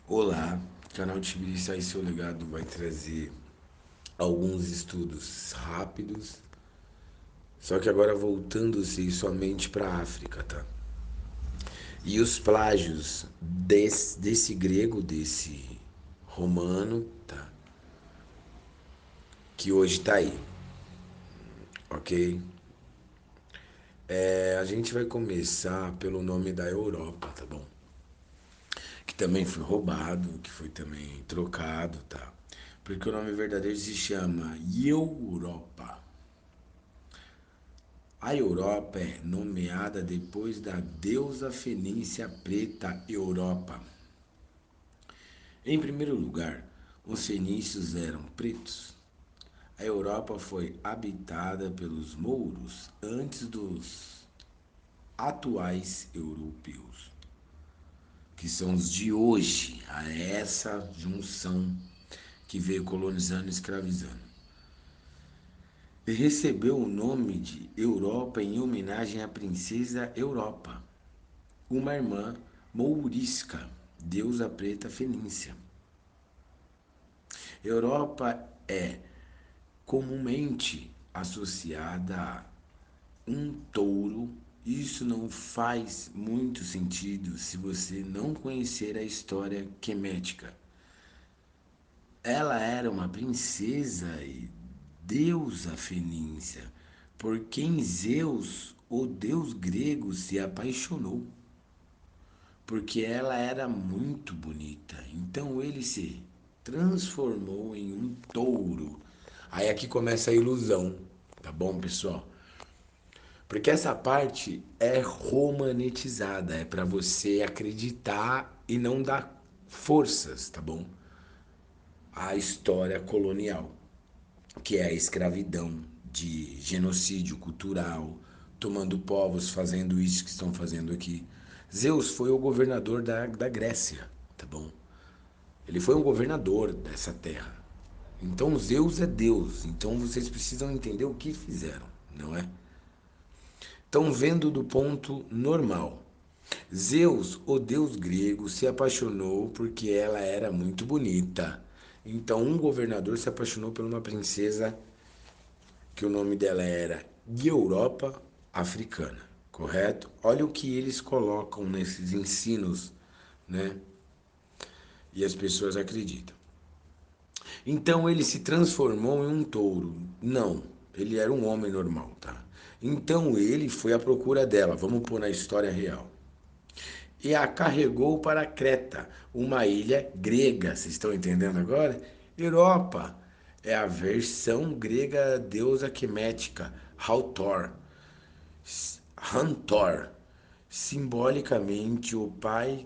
Olá, o canal Tibiriçá e seu legado vai trazer alguns estudos rápidos, só que agora voltando-se somente para a África, tá? E os plágios desse grego, desse romano, tá? Que hoje tá aí, ok? A gente vai começar pelo nome da Europa, tá bom? Que também foi roubado, que foi também trocado, tá? Porque o nome verdadeiro se chama Europa. A Europa é nomeada depois da deusa fenícia preta Europa. Em primeiro lugar, os fenícios eram pretos. A Europa foi habitada pelos mouros antes dos atuais europeus, que são os de hoje, a essa junção que veio colonizando e escravizando. E recebeu o nome de Europa em homenagem à princesa Europa, uma irmã mourisca, deusa preta fenícia. Europa é comumente associada a um touro. Isso não faz muito sentido se você não conhecer a história quemética. Ela era uma princesa e deusa fenícia, por quem Zeus, o deus grego, se apaixonou, porque ela era muito bonita. Então ele se transformou em um touro. Aí aqui começa a ilusão, tá bom, pessoal? Porque essa parte é romanetizada, é para você acreditar e não dar forças, tá bom? A história colonial, que é a escravidão, de genocídio cultural, tomando povos, fazendo isso que estão fazendo aqui. Zeus foi o governador da Grécia, tá bom? Ele foi um governador dessa terra. Então Zeus é Deus. Então vocês precisam entender o que fizeram, não é? Estão vendo do ponto normal. Zeus, o deus grego, se apaixonou porque ela era muito bonita. Então um governador se apaixonou por uma princesa que o nome dela era Europa Africana, correto? Olha o que eles colocam nesses ensinos, né? E as pessoas acreditam. Então ele se transformou em um touro. Não, ele era um homem normal, tá? Então ele foi à procura dela, vamos pôr na história real. E a carregou para Creta, uma ilha grega. Vocês estão entendendo agora? Europa é a versão grega da deusa quimética, Hautor. Hantor, simbolicamente o pai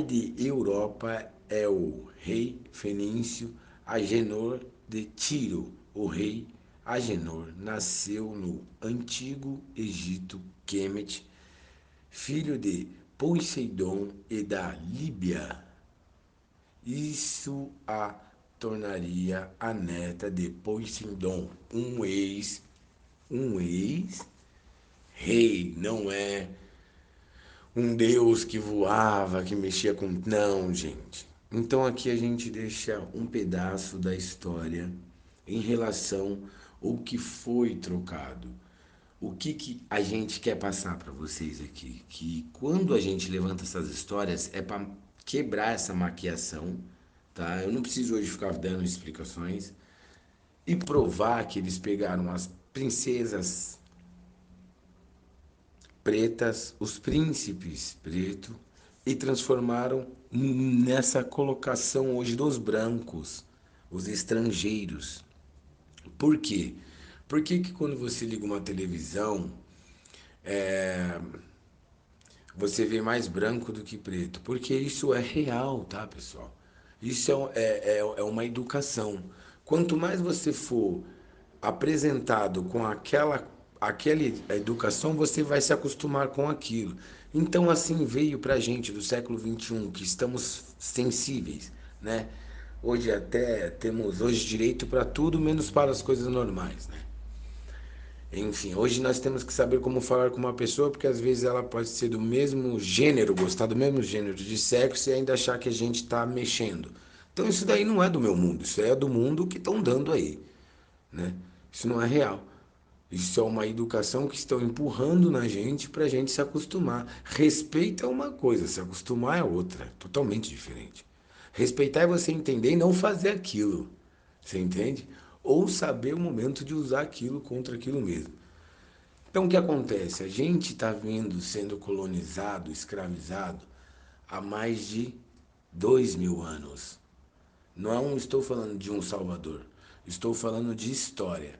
de Europa é o rei fenício Agenor de Tiro. O rei Agenor nasceu no antigo Egito Kemet, filho de Poseidon e da Líbia. Isso a tornaria a neta de Poseidon, um ex rei, não é um deus que voava, que mexia com. Não, gente. Então aqui a gente deixa um pedaço da história em relação ao que foi trocado. O que a gente quer passar para vocês aqui? Que quando a gente levanta essas histórias é para quebrar essa maquiação, tá? Eu não preciso hoje ficar dando explicações e provar que eles pegaram as princesas pretas, os príncipes pretos, e transformaram nessa colocação hoje dos brancos, os estrangeiros. Por quê? Por que que quando você liga uma televisão, você vê mais branco do que preto? Porque isso é real, tá, pessoal? Isso é uma educação. Quanto mais você for apresentado com aquela educação, você vai se acostumar com aquilo. Então, assim veio para a gente do século XXI, que estamos sensíveis, né? Hoje até temos hoje direito para tudo, menos para as coisas normais, né? Enfim, hoje nós temos que saber como falar com uma pessoa, porque às vezes ela pode ser do mesmo gênero, gostar do mesmo gênero de sexo e ainda achar que a gente está mexendo. Então isso daí não é do meu mundo, isso é do mundo que estão dando aí, né? Isso não é real. Isso é uma educação que estão empurrando na gente para a gente se acostumar. Respeito é uma coisa, se acostumar é outra, totalmente diferente. Respeitar é você entender e não fazer aquilo, você entende? Ou saber o momento de usar aquilo contra aquilo mesmo. Então o que acontece? A gente está vendo sendo colonizado, escravizado há mais de 2.000 anos. Não estou falando de um Salvador, estou falando de história.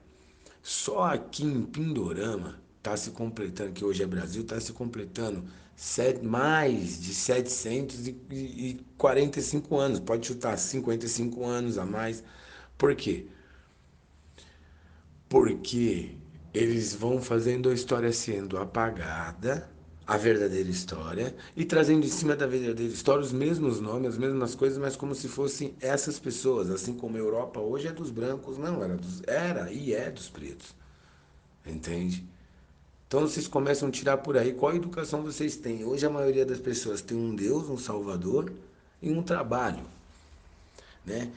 Só aqui em Pindorama está se completando, que hoje é Brasil, está se completando mais de 745 anos. Pode chutar 55 anos a mais. Por quê? Porque eles vão fazendo a história sendo apagada, a verdadeira história, e trazendo em cima da verdadeira história os mesmos nomes, as mesmas coisas, mas como se fossem essas pessoas, assim como a Europa hoje é dos brancos, não, era e é dos pretos, entende? Então vocês começam a tirar por aí qual educação vocês têm. Hoje a maioria das pessoas tem um Deus, um Salvador e um trabalho, né?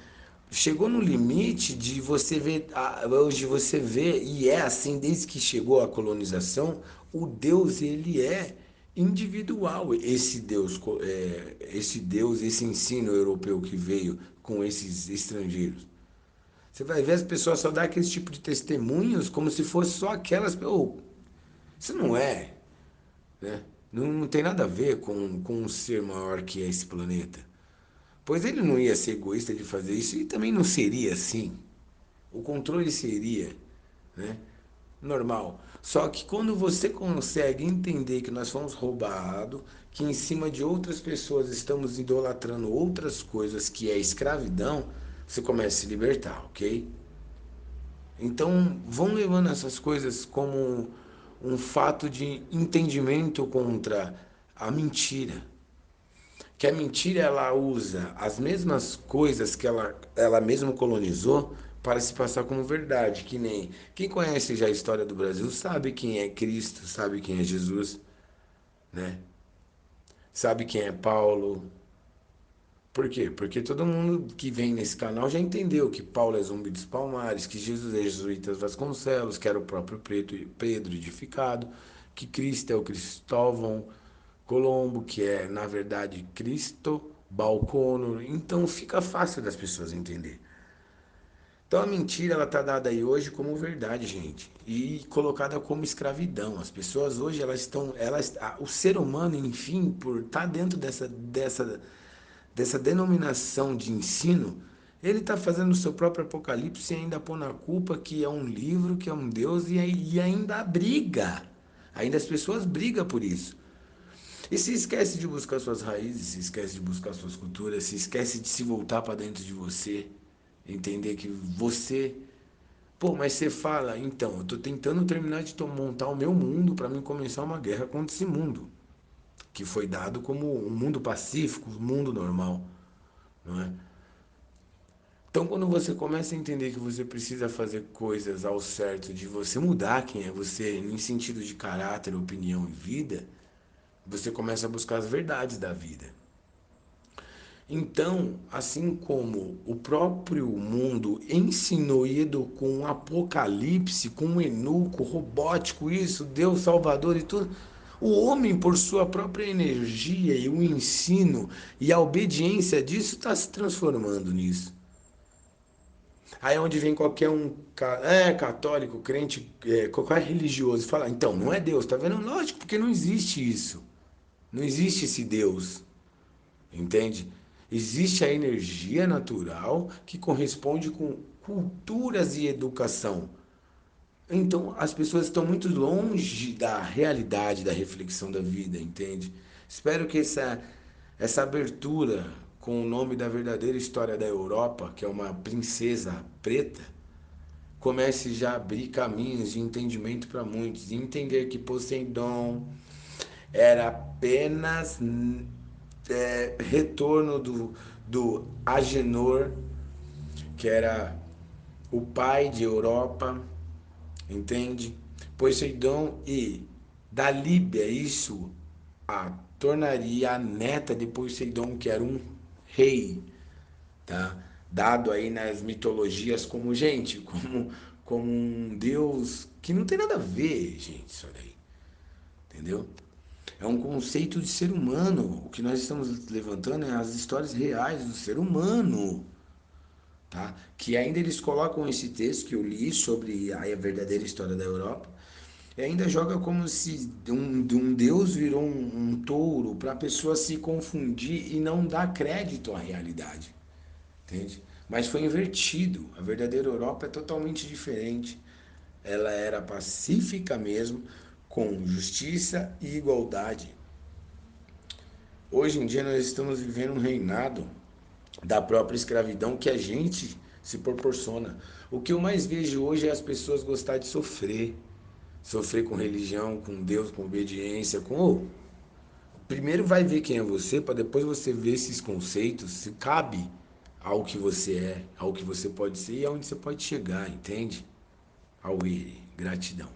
Chegou no limite de você ver, hoje você vê, e é assim desde que chegou a colonização, o Deus ele é individual. Esse Deus, esse ensino europeu que veio com esses estrangeiros. Você vai ver as pessoas só dar aquele tipo de testemunhos como se fosse só aquelas. Oh, isso não é, né? Não tem nada a ver com um ser maior que é esse planeta. Pois ele não ia ser egoísta de fazer isso e também não seria assim. O controle seria, né, normal. Só que quando você consegue entender que nós fomos roubados, que em cima de outras pessoas estamos idolatrando outras coisas que é escravidão, você começa a se libertar, ok? Então vão levando essas coisas como um fato de entendimento contra a mentira. Que a mentira ela usa as mesmas coisas que ela mesma colonizou para se passar como verdade, que nem quem conhece já a história do Brasil sabe quem é Cristo, sabe quem é Jesus, né? Sabe quem é Paulo. Por quê? Porque todo mundo que vem nesse canal já entendeu que Paulo é Zumbi dos Palmares, que Jesus é Jesuítas Vasconcelos, que era o próprio Pedro edificado, que Cristo é o Cristóvão Colombo, que é, na verdade, Cristo Balcono. Então fica fácil das pessoas entender. Então a mentira ela tá dada aí hoje como verdade, gente, e colocada como escravidão. As pessoas hoje o ser humano, enfim, por estar dentro dessa denominação de ensino, ele está fazendo o seu próprio apocalipse e ainda põe na culpa que é um livro, que é um Deus e ainda briga. Ainda as pessoas brigam por isso. E se esquece de buscar suas raízes, se esquece de buscar suas culturas, se esquece de se voltar para dentro de você, entender que você. Pô, mas você fala, então, eu tô tentando terminar de montar o meu mundo para mim começar uma guerra contra esse mundo, que foi dado como um mundo pacífico, um mundo normal, não é? Então, quando você começa a entender que você precisa fazer coisas ao certo, de você mudar quem é você, em sentido de caráter, opinião e vida, você começa a buscar as verdades da vida. Então, assim como o próprio mundo ensinou e educou um apocalipse com um eunuco robótico, isso, Deus Salvador e tudo, o homem, por sua própria energia e o ensino e a obediência disso, está se transformando nisso. Aí é onde vem qualquer um, católico, crente, qualquer religioso, fala, então, não é Deus, tá vendo? Lógico, porque não existe isso. Não existe esse Deus. Entende? Existe a energia natural que corresponde com culturas e educação. Então, as pessoas estão muito longe da realidade, da reflexão da vida, entende? Espero que essa abertura com o nome da verdadeira história da Europa, que é uma princesa preta, comece já a abrir caminhos de entendimento para muitos. E entender que Poseidon era apenas retorno do Agenor, que era o pai de Europa, entende? Poseidon e da Líbia, isso a tornaria a neta de Poseidon, que era um rei, tá? Dado aí nas mitologias como, gente, como um deus que não tem nada a ver, gente, isso daí, entendeu? É um conceito de ser humano. O que nós estamos levantando é as histórias reais do ser humano, tá? Que ainda eles colocam esse texto que eu li sobre a verdadeira história da Europa, e ainda joga como se de um deus virou um touro para a pessoa se confundir e não dar crédito à realidade, entende? Mas foi invertido. A verdadeira Europa é totalmente diferente. Ela era pacífica mesmo, com justiça e igualdade. Hoje em dia nós estamos vivendo um reinado da própria escravidão que a gente se proporciona. O que eu mais vejo hoje é as pessoas gostar de sofrer. Sofrer com religião, com Deus, com obediência, com... Oh, primeiro vai ver quem é você, para depois você ver esses conceitos, se cabe ao que você é, ao que você pode ser e aonde você pode chegar, entende? Ao ele. Gratidão.